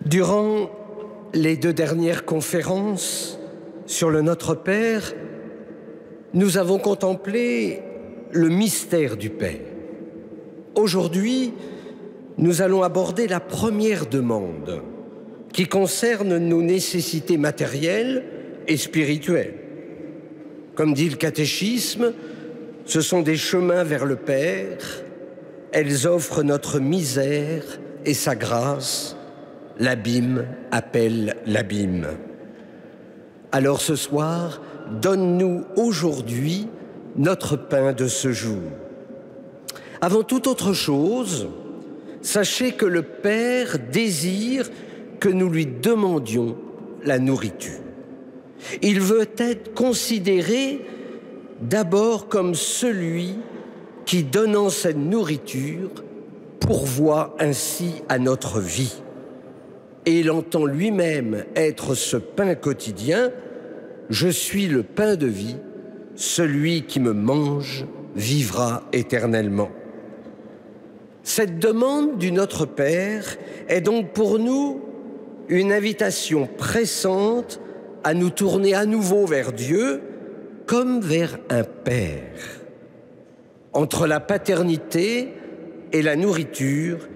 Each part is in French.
Durant les 2 dernières conférences sur le Notre Père, nous avons contemplé le mystère du Père. Aujourd'hui, nous allons aborder la première demande qui concerne nos nécessités matérielles et spirituelles. Comme dit le catéchisme, ce sont des chemins vers le Père. Elles offrent notre misère et sa grâce. L'abîme appelle l'abîme. Alors ce soir, donne-nous aujourd'hui notre pain de ce jour. Avant toute autre chose, sachez que le Père désire que nous lui demandions la nourriture. Il veut être considéré d'abord comme celui qui, donnant cette nourriture, pourvoit ainsi à notre vie. Et il entend lui-même être ce pain quotidien. Je suis le pain de vie, celui qui me mange vivra éternellement. Cette demande du Notre Père est donc pour nous une invitation pressante à nous tourner à nouveau vers Dieu comme vers un Père. Entre la paternité et la nourriture,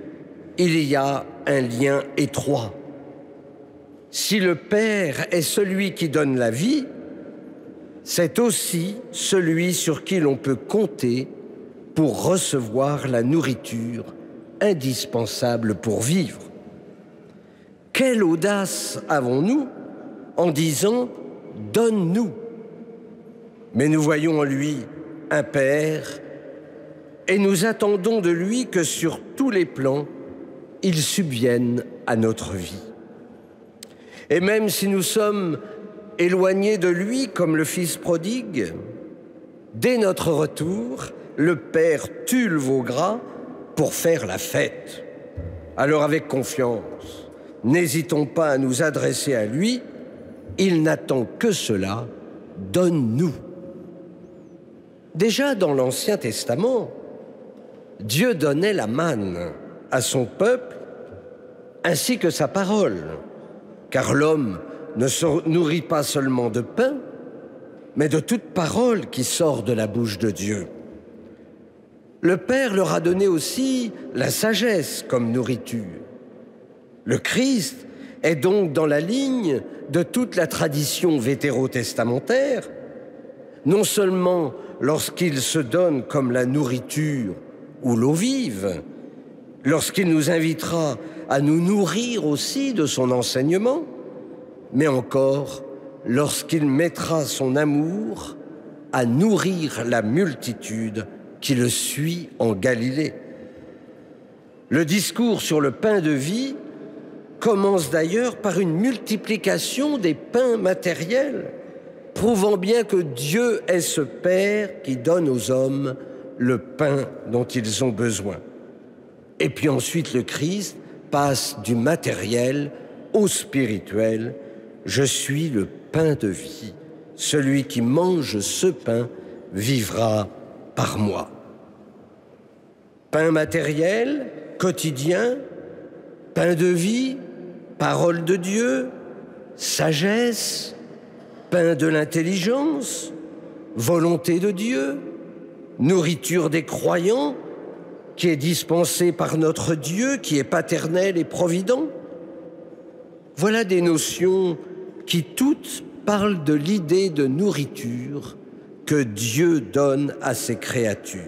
il y a un lien étroit. Si le Père est celui qui donne la vie, c'est aussi celui sur qui l'on peut compter pour recevoir la nourriture indispensable pour vivre. Quelle audace avons-nous en disant « donne-nous ». Mais nous voyons en lui un Père et nous attendons de lui que sur tous les plans, il subvienne à notre vie. Et même si nous sommes éloignés de lui comme le Fils prodigue, dès notre retour, le Père tue le veau gras pour faire la fête. Alors avec confiance, n'hésitons pas à nous adresser à lui, il n'attend que cela, donne-nous. Déjà dans l'Ancien Testament, Dieu donnait la manne à son peuple ainsi que sa parole, car l'homme ne se nourrit pas seulement de pain, mais de toute parole qui sort de la bouche de Dieu. Le Père leur a donné aussi la sagesse comme nourriture. Le Christ est donc dans la ligne de toute la tradition vétérotestamentaire, non seulement lorsqu'il se donne comme la nourriture ou l'eau vive, lorsqu'il nous invitera à nous nourrir aussi de son enseignement, mais encore lorsqu'il mettra son amour à nourrir la multitude qui le suit en Galilée. Le discours sur le pain de vie commence d'ailleurs par une multiplication des pains matériels, prouvant bien que Dieu est ce Père qui donne aux hommes le pain dont ils ont besoin. Et puis ensuite, le Christ passe du matériel au spirituel. Je suis le pain de vie. Celui qui mange ce pain vivra par moi. Pain matériel, quotidien, pain de vie, parole de Dieu, sagesse, pain de l'intelligence, volonté de Dieu, nourriture des croyants, qui est dispensée par notre Dieu, qui est paternel et provident. Voilà des notions qui toutes parlent de l'idée de nourriture que Dieu donne à ses créatures.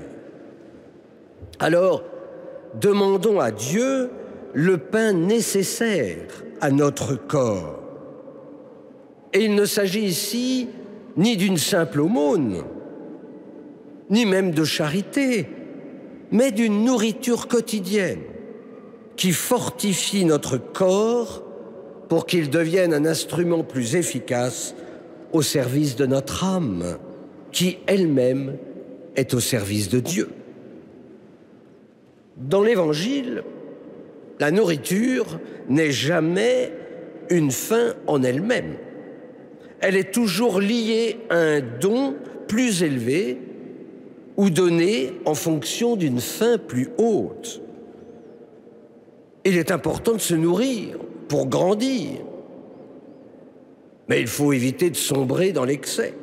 Alors, demandons à Dieu le pain nécessaire à notre corps. Et il ne s'agit ici ni d'une simple aumône, ni même de charité, mais d'une nourriture quotidienne qui fortifie notre corps pour qu'il devienne un instrument plus efficace au service de notre âme, qui elle-même est au service de Dieu. Dans l'Évangile, la nourriture n'est jamais une fin en elle-même. Elle est toujours liée à un don plus élevé ou donné en fonction d'une fin plus haute. Il est important de se nourrir pour grandir. Mais il faut éviter de sombrer dans l'excès.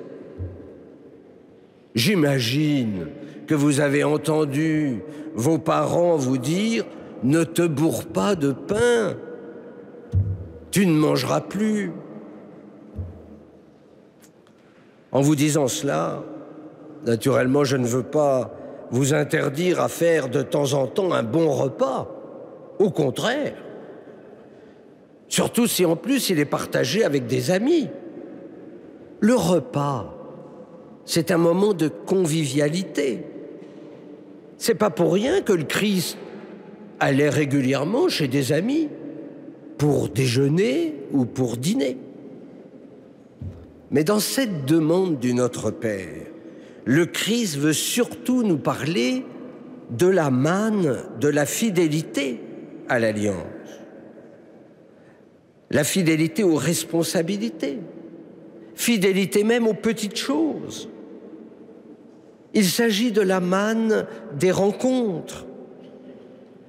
J'imagine que vous avez entendu vos parents vous dire « Ne te bourre pas de pain, tu ne mangeras plus ». En vous disant cela, naturellement, je ne veux pas vous interdire à faire de temps en temps un bon repas. Au contraire. Surtout si en plus il est partagé avec des amis. Le repas, c'est un moment de convivialité. C'est pas pour rien que le Christ allait régulièrement chez des amis pour déjeuner ou pour dîner. Mais dans cette demande du Notre Père, le Christ veut surtout nous parler de la manne, de la fidélité à l'alliance. La fidélité aux responsabilités, fidélité même aux petites choses. Il s'agit de la manne des rencontres,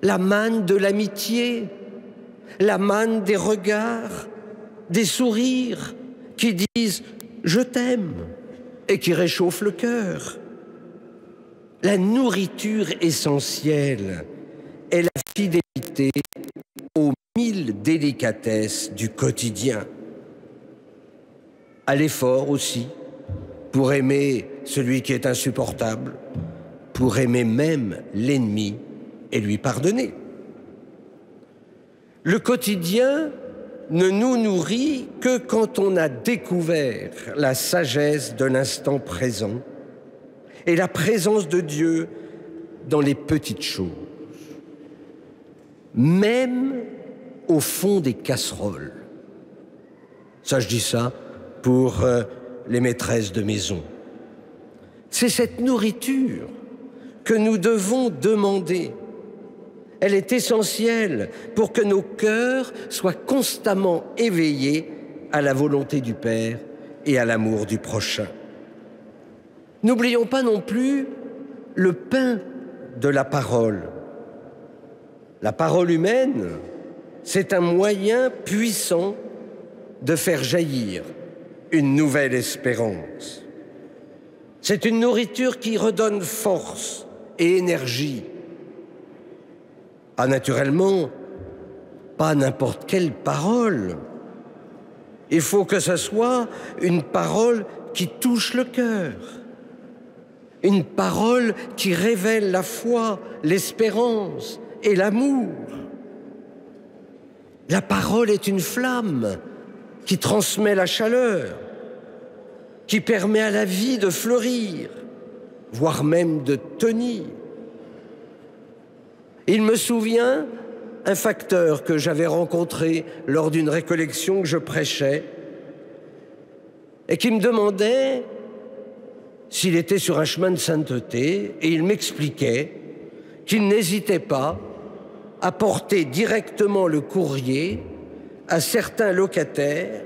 la manne de l'amitié, la manne des regards, des sourires qui disent « je t'aime » et qui réchauffent le cœur. La nourriture essentielle est la fidélité aux 1000 délicatesses du quotidien. À l'effort aussi, pour aimer celui qui est insupportable, pour aimer même l'ennemi et lui pardonner. Le quotidien ne nous nourrit que quand on a découvert la sagesse de l'instant présent et la présence de Dieu dans les petites choses. Même au fond des casseroles. Ça, je dis ça pour les maîtresses de maison. C'est cette nourriture que nous devons demander. Elle est essentielle pour que nos cœurs soient constamment éveillés à la volonté du Père et à l'amour du prochain. N'oublions pas non plus le pain de la parole. La parole humaine, c'est un moyen puissant de faire jaillir une nouvelle espérance. C'est une nourriture qui redonne force et énergie. Ah, naturellement, pas n'importe quelle parole. Il faut que ce soit une parole qui touche le cœur. Une parole qui révèle la foi, l'espérance et l'amour. La parole est une flamme qui transmet la chaleur, qui permet à la vie de fleurir, voire même de tenir. Il me souvient un facteur que j'avais rencontré lors d'une récollection que je prêchais et qui me demandait s'il était sur un chemin de sainteté, et il m'expliquait qu'il n'hésitait pas à porter directement le courrier à certains locataires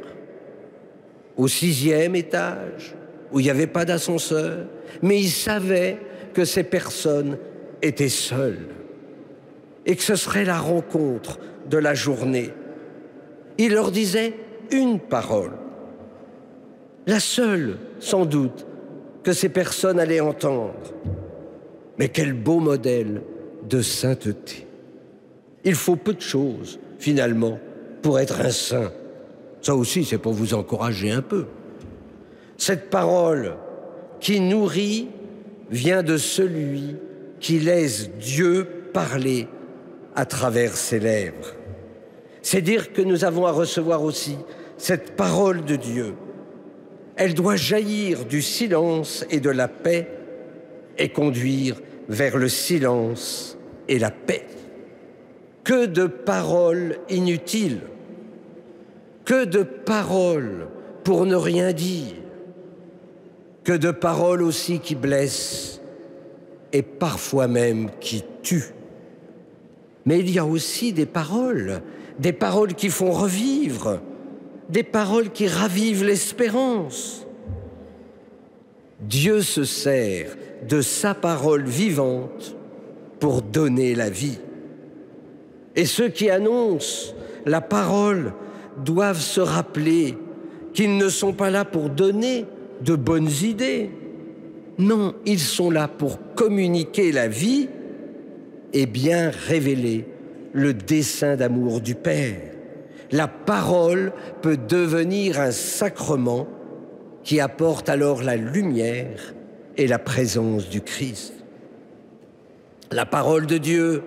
au 6e étage, où il n'y avait pas d'ascenseur, mais il savait que ces personnes étaient seules et que ce serait la rencontre de la journée. Il leur disait une parole, la seule, sans doute, que ces personnes allaient entendre. Mais quel beau modèle de sainteté. Il faut peu de choses, finalement, pour être un saint. Ça aussi, c'est pour vous encourager un peu. Cette parole qui nourrit vient de celui qui laisse Dieu parler à travers ses lèvres. C'est dire que nous avons à recevoir aussi cette parole de Dieu. Elle doit jaillir du silence et de la paix et conduire vers le silence et la paix. Que de paroles inutiles, que de paroles pour ne rien dire, que de paroles aussi qui blessent et parfois même qui tuent. Mais il y a aussi des paroles qui font revivre, des paroles qui ravivent l'espérance. Dieu se sert de sa parole vivante pour donner la vie. Et ceux qui annoncent la parole doivent se rappeler qu'ils ne sont pas là pour donner de bonnes idées. Non, ils sont là pour communiquer la vie et bien révéler le dessein d'amour du Père. La parole peut devenir un sacrement qui apporte alors la lumière et la présence du Christ. La parole de Dieu,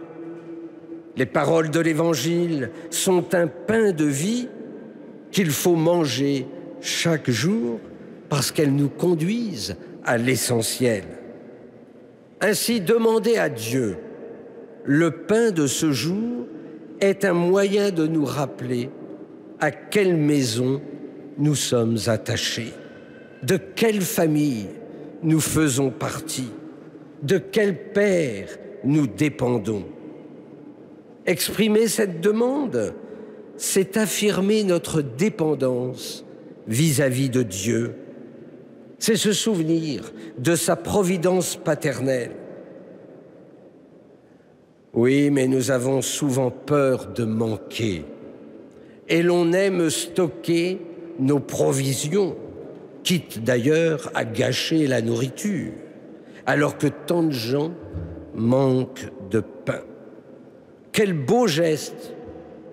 les paroles de l'Évangile sont un pain de vie qu'il faut manger chaque jour parce qu'elles nous conduisent à l'essentiel. Ainsi, demander à Dieu le pain de ce jour est un moyen de nous rappeler à quelle maison nous sommes attachés, de quelle famille nous faisons partie, de quel Père nous dépendons. Exprimer cette demande, c'est affirmer notre dépendance vis-à-vis de Dieu. C'est se souvenir de sa providence paternelle. Oui, mais nous avons souvent peur de manquer et l'on aime stocker nos provisions, quitte d'ailleurs à gâcher la nourriture, alors que tant de gens manquent de pain. Quel beau geste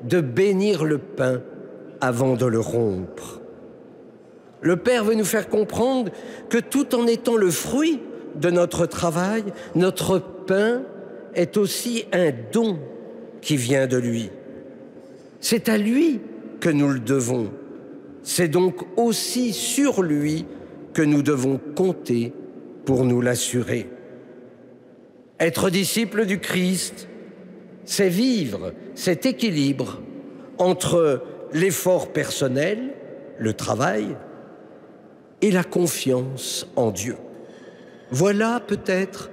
de bénir le pain avant de le rompre. Le Père veut nous faire comprendre que tout en étant le fruit de notre travail, notre pain est aussi un don qui vient de lui. C'est à lui que nous le devons. C'est donc aussi sur lui que nous devons compter pour nous l'assurer. Être disciple du Christ, c'est vivre cet équilibre entre l'effort personnel, le travail, et la confiance en Dieu. Voilà peut-être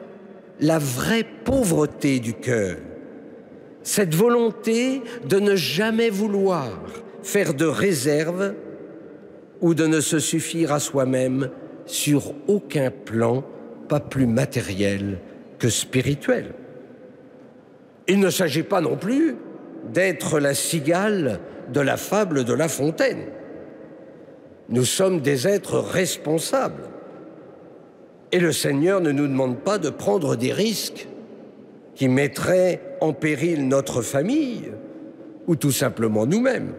la vraie pauvreté du cœur, cette volonté de ne jamais vouloir faire de réserve ou de ne se suffire à soi-même sur aucun plan, pas plus matériel que spirituel. Il ne s'agit pas non plus d'être la cigale de la fable de La Fontaine. Nous sommes des êtres responsables. Et le Seigneur ne nous demande pas de prendre des risques qui mettraient en péril notre famille ou tout simplement nous-mêmes.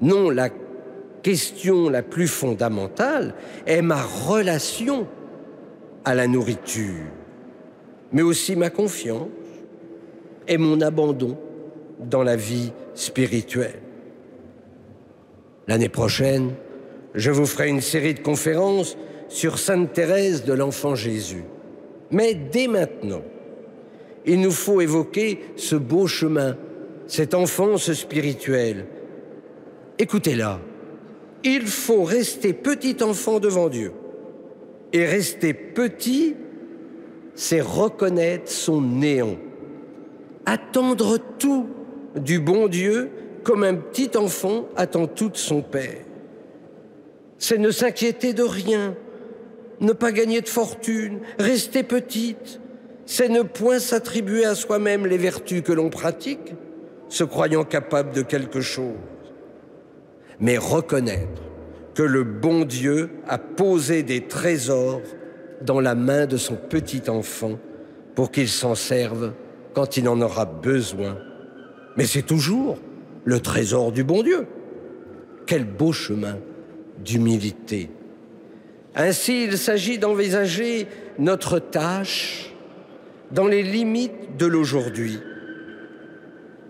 Non, la question la plus fondamentale est ma relation à la nourriture, mais aussi ma confiance et mon abandon dans la vie spirituelle. L'année prochaine, je vous ferai une série de conférences sur Sainte Thérèse de l'Enfant Jésus. Mais dès maintenant, il nous faut évoquer ce beau chemin, cette enfance spirituelle. Écoutez-la, il faut rester petit enfant devant Dieu. Et rester petit, c'est reconnaître son néant. Attendre tout du bon Dieu comme un petit enfant attend tout de son Père. C'est ne s'inquiéter de rien, ne pas gagner de fortune, rester petite. C'est ne point s'attribuer à soi-même les vertus que l'on pratique, se croyant capable de quelque chose, mais reconnaître que le bon Dieu a posé des trésors dans la main de son petit enfant pour qu'il s'en serve quand il en aura besoin. Mais c'est toujours le trésor du bon Dieu. Quel beau chemin d'humilité. Ainsi, il s'agit d'envisager notre tâche dans les limites de l'aujourd'hui.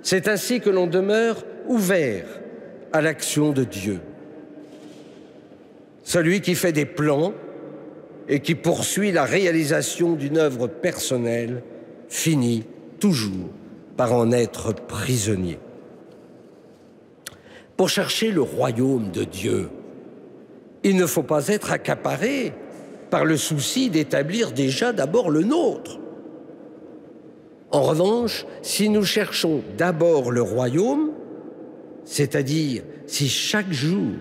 C'est ainsi que l'on demeure ouvert à l'action de Dieu. Celui qui fait des plans et qui poursuit la réalisation d'une œuvre personnelle finit toujours par en être prisonnier. Pour chercher le royaume de Dieu, il ne faut pas être accaparé par le souci d'établir déjà d'abord le nôtre. En revanche, si nous cherchons d'abord le royaume, c'est-à-dire si chaque jour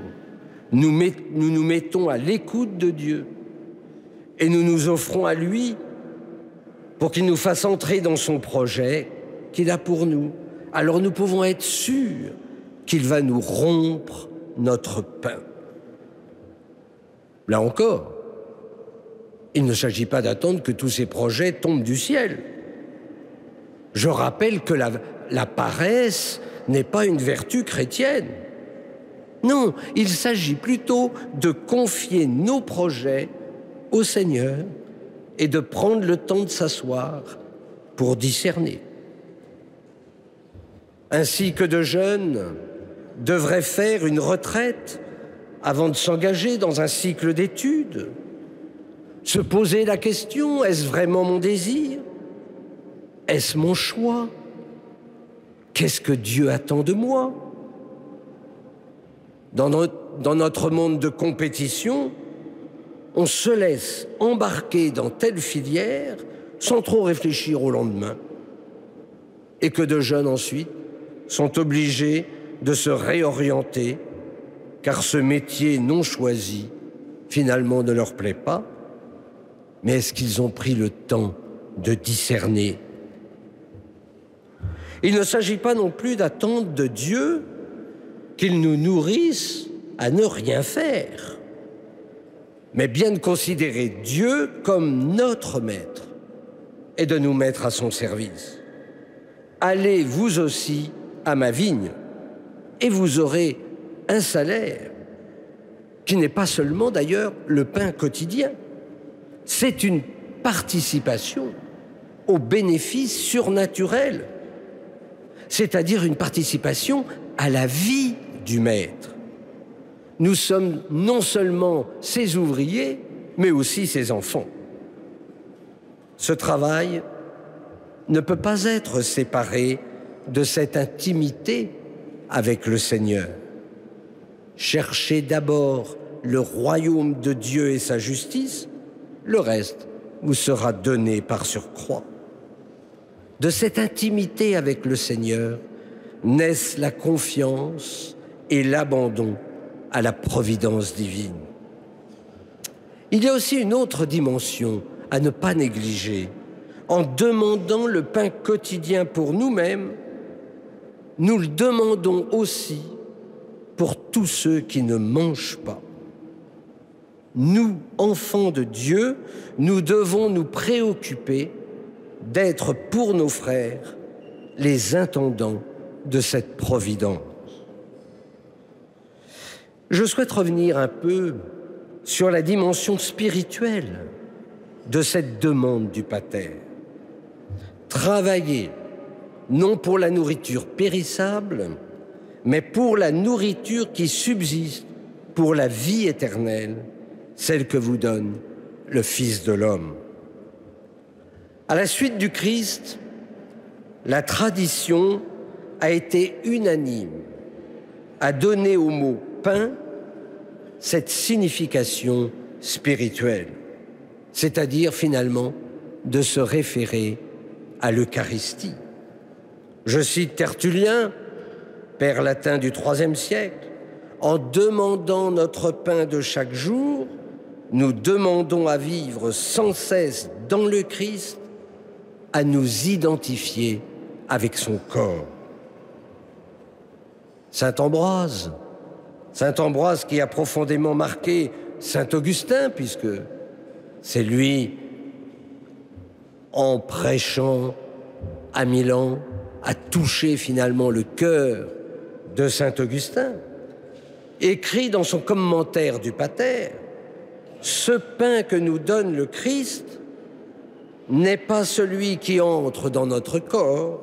nous nous mettons à l'écoute de Dieu et nous nous offrons à lui pour qu'il nous fasse entrer dans son projet qu'il a pour nous, alors nous pouvons être sûrs qu'il va nous rompre notre pain. Là encore, il ne s'agit pas d'attendre que tous ces projets tombent du ciel. Je rappelle que la paresse n'est pas une vertu chrétienne. Non, il s'agit plutôt de confier nos projets au Seigneur et de prendre le temps de s'asseoir pour discerner. Ainsi que de jeunes devraient faire une retraite avant de s'engager dans un cycle d'études, se poser la question, est-ce vraiment mon désir? Est-ce mon choix? Qu'est-ce que Dieu attend de moi? Dans notre monde de compétition, on se laisse embarquer dans telle filière sans trop réfléchir au lendemain. Et que de jeunes ensuite sont obligés de se réorienter car ce métier non choisi finalement ne leur plaît pas. Mais est-ce qu'ils ont pris le temps de discerner? Il ne s'agit pas non plus d'attendre de Dieu qu'il nous nourrisse à ne rien faire, mais bien de considérer Dieu comme notre maître et de nous mettre à son service. Allez vous aussi à ma vigne et vous aurez un salaire qui n'est pas seulement d'ailleurs le pain quotidien, c'est une participation aux bénéfices surnaturels, c'est-à-dire une participation à la vie du maître. Nous sommes non seulement ses ouvriers, mais aussi ses enfants. Ce travail ne peut pas être séparé de cette intimité avec le Seigneur. Cherchez d'abord le royaume de Dieu et sa justice, le reste vous sera donné par surcroît. De cette intimité avec le Seigneur naissent la confiance et l'abandon à la providence divine. Il y a aussi une autre dimension à ne pas négliger. En demandant le pain quotidien pour nous-mêmes, nous le demandons aussi pour tous ceux qui ne mangent pas. Nous, enfants de Dieu, nous devons nous préoccuper d'être pour nos frères les intendants de cette providence. Je souhaite revenir un peu sur la dimension spirituelle de cette demande du Pater. Travailler, non pour la nourriture périssable, mais pour la nourriture qui subsiste, pour la vie éternelle, celle que vous donne le Fils de l'homme. À la suite du Christ, la tradition a été unanime à donner au mot pain cette signification spirituelle, c'est-à-dire finalement de se référer à l'Eucharistie. Je cite Tertullien, père latin du IIIe siècle, « En demandant notre pain de chaque jour, nous demandons à vivre sans cesse dans le Christ, à nous identifier avec son corps. » Saint Ambroise qui a profondément marqué Saint Augustin, puisque c'est lui, en prêchant à Milan, a touché finalement le cœur de Saint Augustin, écrit dans son commentaire du Pater, « Ce pain que nous donne le Christ n'est pas celui qui entre dans notre corps,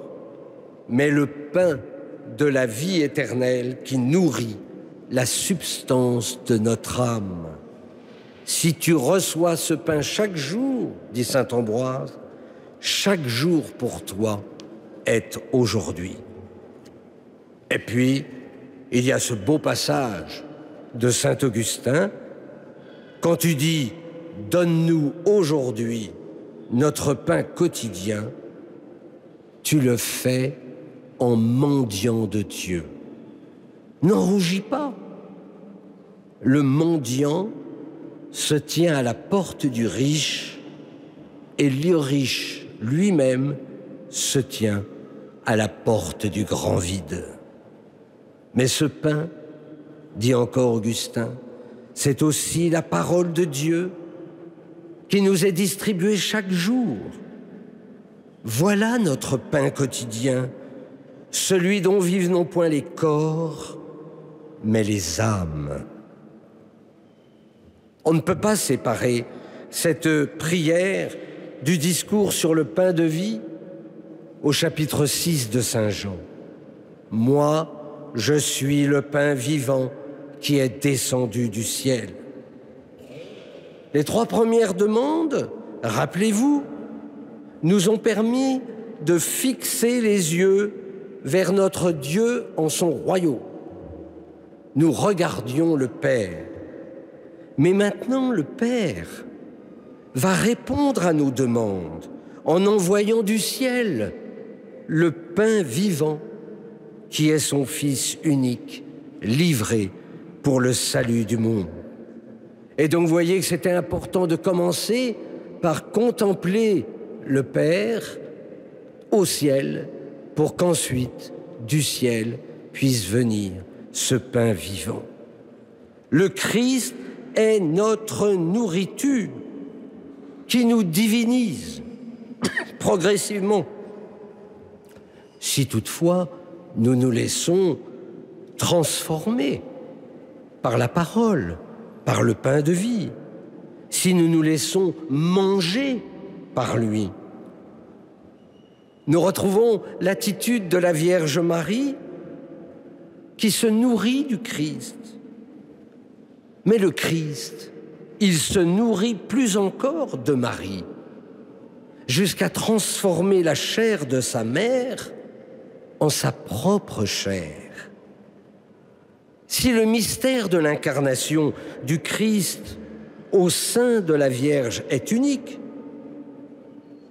mais le pain de la vie éternelle qui nourrit la substance de notre âme. Si tu reçois ce pain chaque jour, dit saint Ambroise, chaque jour pour toi est aujourd'hui. » Et puis, il y a ce beau passage de saint Augustin, quand tu dis « Donne-nous aujourd'hui notre pain quotidien », tu le fais en mendiant de Dieu. N'en rougis pas. Le mendiant se tient à la porte du riche et le riche lui-même se tient à la porte du grand vide. Mais ce pain, dit encore Augustin, c'est aussi la parole de Dieu qui nous est distribuée chaque jour. Voilà notre pain quotidien, celui dont vivent non point les corps, mais les âmes. On ne peut pas séparer cette prière du discours sur le pain de vie au chapitre 6 de Saint Jean. Moi, je suis le pain vivant qui est descendu du ciel. Les 3 premières demandes, rappelez-vous, nous ont permis de fixer les yeux vers notre Dieu en son royaume. Nous regardions le Père. Mais maintenant, le Père va répondre à nos demandes en envoyant du ciel le pain vivant qui est son Fils unique, livré pour le salut du monde. Et donc, vous voyez que c'était important de commencer par contempler le Père au ciel pour qu'ensuite, du ciel, puisse venir ce pain vivant. Le Christ est notre nourriture qui nous divinise progressivement. Si toutefois nous nous laissons transformer par la parole, par le pain de vie, si nous nous laissons manger par lui. Nous retrouvons l'attitude de la Vierge Marie qui se nourrit du Christ. Mais le Christ, il se nourrit plus encore de Marie, jusqu'à transformer la chair de sa mère en sa propre chair. Si le mystère de l'incarnation du Christ au sein de la Vierge est unique,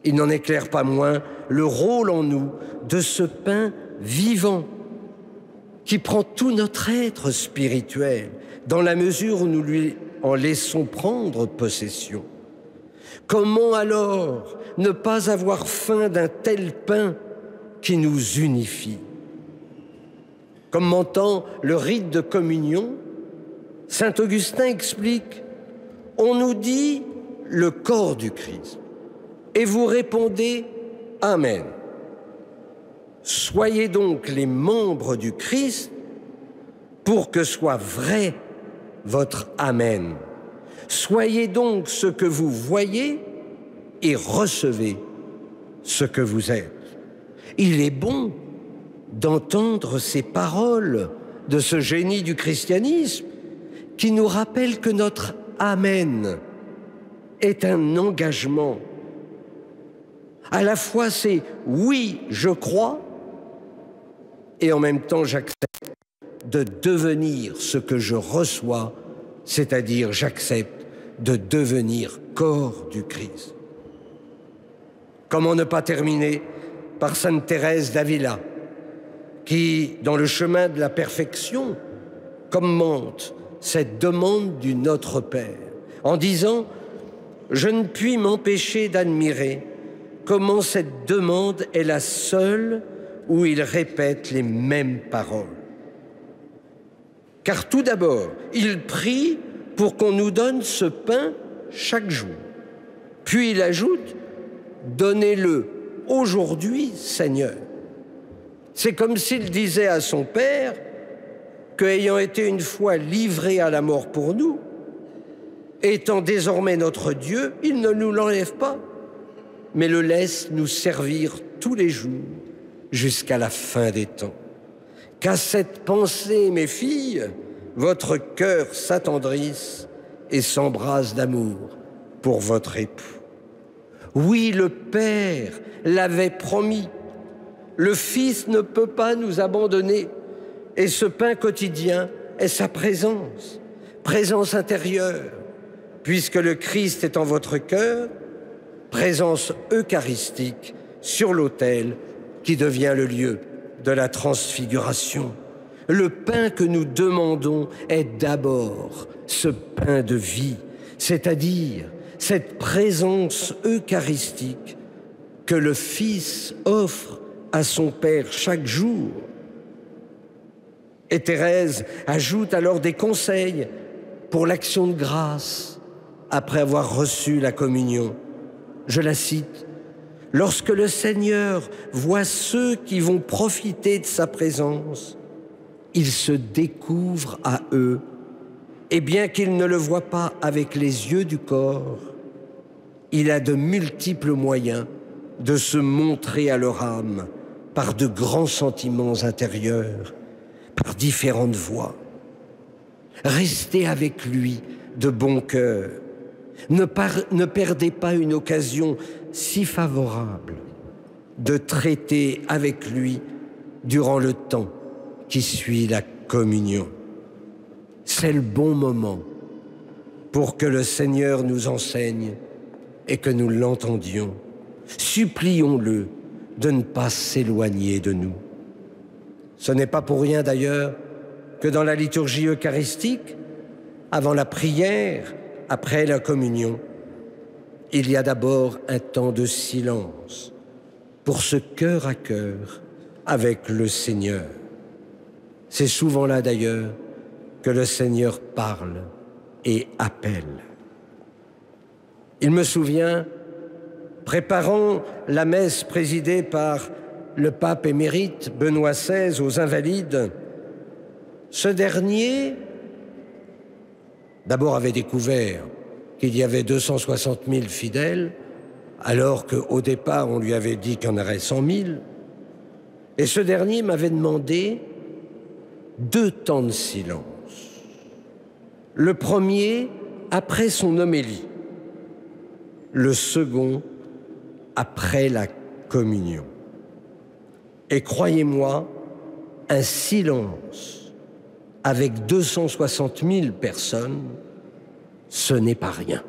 il n'en éclaire pas moins le rôle en nous de ce pain vivant qui prend tout notre être spirituel dans la mesure où nous lui en laissons prendre possession. Comment alors ne pas avoir faim d'un tel pain qui nous unifie? Commentant le rite de communion, saint Augustin explique « On nous dit le corps du Christ et vous répondez « Amen ». Soyez donc les membres du Christ pour que soit vrai votre Amen. Soyez donc ce que vous voyez et recevez ce que vous êtes. Il est bon d'entendre ces paroles de ce génie du christianisme qui nous rappelle que notre Amen est un engagement. À la fois c'est oui, je crois, et en même temps j'accepte de devenir ce que je reçois, c'est-à-dire j'accepte de devenir corps du Christ. Comment ne pas terminer par sainte Thérèse d'Avila, qui, dans le chemin de la perfection, commente cette demande du Notre Père, en disant « Je ne puis m'empêcher d'admirer comment cette demande est la seule où il répète les mêmes paroles. Car tout d'abord, il prie pour qu'on nous donne ce pain chaque jour. Puis il ajoute « Donnez-le aujourd'hui, Seigneur ». C'est comme s'il disait à son Père qu'ayant été une fois livré à la mort pour nous, étant désormais notre Dieu, il ne nous l'enlève pas, mais le laisse nous servir tous les jours jusqu'à la fin des temps. Qu'à cette pensée, mes filles, votre cœur s'attendrisse et s'embrase d'amour pour votre époux. Oui, le Père l'avait promis. Le Fils ne peut pas nous abandonner. Et ce pain quotidien est sa présence, présence intérieure, puisque le Christ est en votre cœur, présence eucharistique sur l'autel qui devient le lieu de la transfiguration. Le pain que nous demandons est d'abord ce pain de vie, c'est-à-dire cette présence eucharistique que le Fils offre à son Père chaque jour. Et Thérèse ajoute alors des conseils pour l'action de grâce après avoir reçu la communion. Je la cite: « Lorsque le Seigneur voit ceux qui vont profiter de sa présence, il se découvre à eux, et bien qu'il ne le voie pas avec les yeux du corps, il a de multiples moyens de se montrer à leur âme par de grands sentiments intérieurs, par différentes voies. Restez avec lui de bon cœur. Ne perdez pas une occasion si favorable de traiter avec lui durant le temps qui suit la communion. C'est le bon moment pour que le Seigneur nous enseigne et que nous l'entendions. Supplions-le de ne pas s'éloigner de nous. Ce n'est pas pour rien d'ailleurs que dans la liturgie eucharistique, avant la prière, après la communion, il y a d'abord un temps de silence pour ce cœur à cœur avec le Seigneur. C'est souvent là d'ailleurs que le Seigneur parle et appelle. Il me souvient, préparant la messe présidée par le pape émérite Benoît XVI aux Invalides, ce dernier d'abord avait découvert qu'il y avait 260 000 fidèles, alors qu'au départ on lui avait dit qu'il y en aurait 100 000. Et ce dernier m'avait demandé 2 temps de silence. Le premier après son homélie, le second après la communion. Et croyez-moi, un silence avec 260 000 personnes, ce n'est pas rien.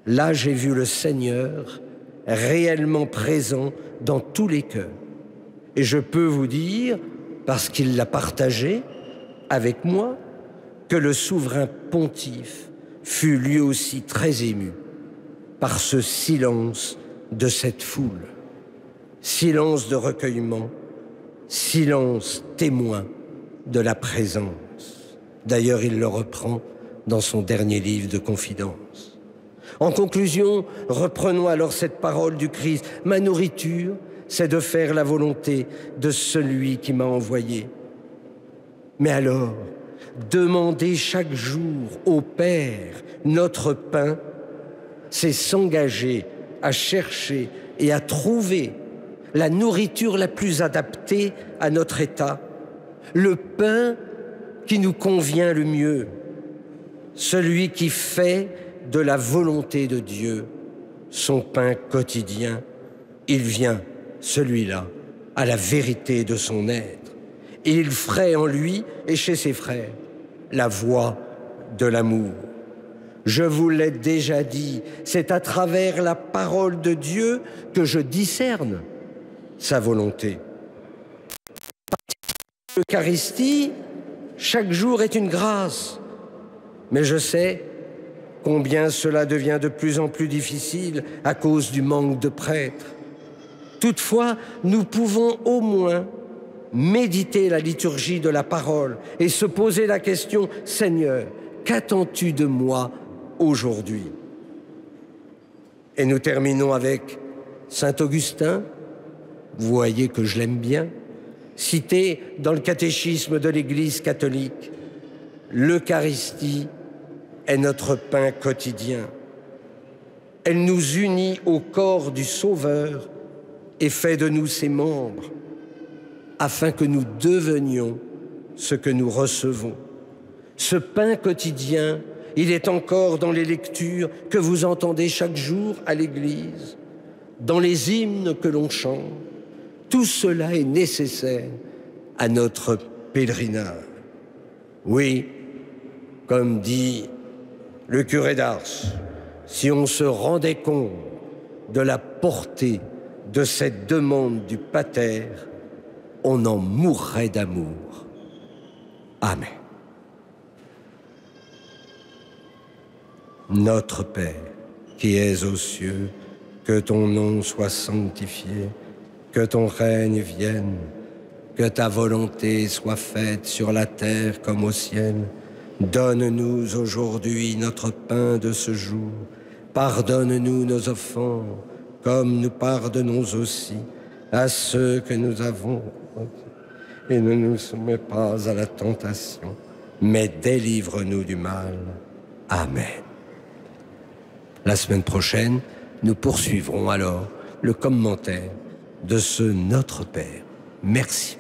Là, j'ai vu le Seigneur réellement présent dans tous les cœurs. Et je peux vous dire, parce qu'il l'a partagé avec moi, que le souverain pontife fut lui aussi très ému par ce silence de cette foule. Silence de recueillement, silence témoin de la présence. D'ailleurs, il le reprend dans son dernier livre de confidences. En conclusion, reprenons alors cette parole du Christ. Ma nourriture, c'est de faire la volonté de celui qui m'a envoyé. Mais alors, demander chaque jour au Père notre pain, c'est s'engager à chercher et à trouver la nourriture la plus adaptée à notre état, le pain qui nous convient le mieux, celui qui fait de la volonté de Dieu son pain quotidien. Il vient, celui-là, à la vérité de son être. Et il ferait en lui et chez ses frères la voie de l'amour. Je vous l'ai déjà dit, c'est à travers la parole de Dieu que je discerne sa volonté. L'Eucharistie, chaque jour est une grâce, mais je sais combien cela devient de plus en plus difficile à cause du manque de prêtres. Toutefois, nous pouvons au moins méditer la liturgie de la parole et se poser la question: Seigneur, qu'attends-tu de moi aujourd'hui? Et nous terminons avec Saint Augustin, vous voyez que je l'aime bien, cité dans le catéchisme de l'Église catholique. L'Eucharistie est notre pain quotidien. Elle nous unit au corps du Sauveur et fait de nous ses membres, afin que nous devenions ce que nous recevons. Ce pain quotidien, il est encore dans les lectures que vous entendez chaque jour à l'Église, dans les hymnes que l'on chante. Tout cela est nécessaire à notre pèlerinage. Oui, comme dit le curé d'Ars, si on se rendait compte de la portée de cette demande du Pater, on en mourrait d'amour. Amen. Notre Père, qui es aux cieux, que ton nom soit sanctifié, Que ton règne vienne, que ta volonté soit faite sur la terre comme au ciel. Donne-nous aujourd'hui notre pain de ce jour. Pardonne-nous nos offenses, comme nous pardonnons aussi à ceux que nous avons. Et ne nous soumets pas à la tentation, mais délivre-nous du mal. Amen. La semaine prochaine, nous poursuivrons alors le commentaire de ce Notre Père. Merci.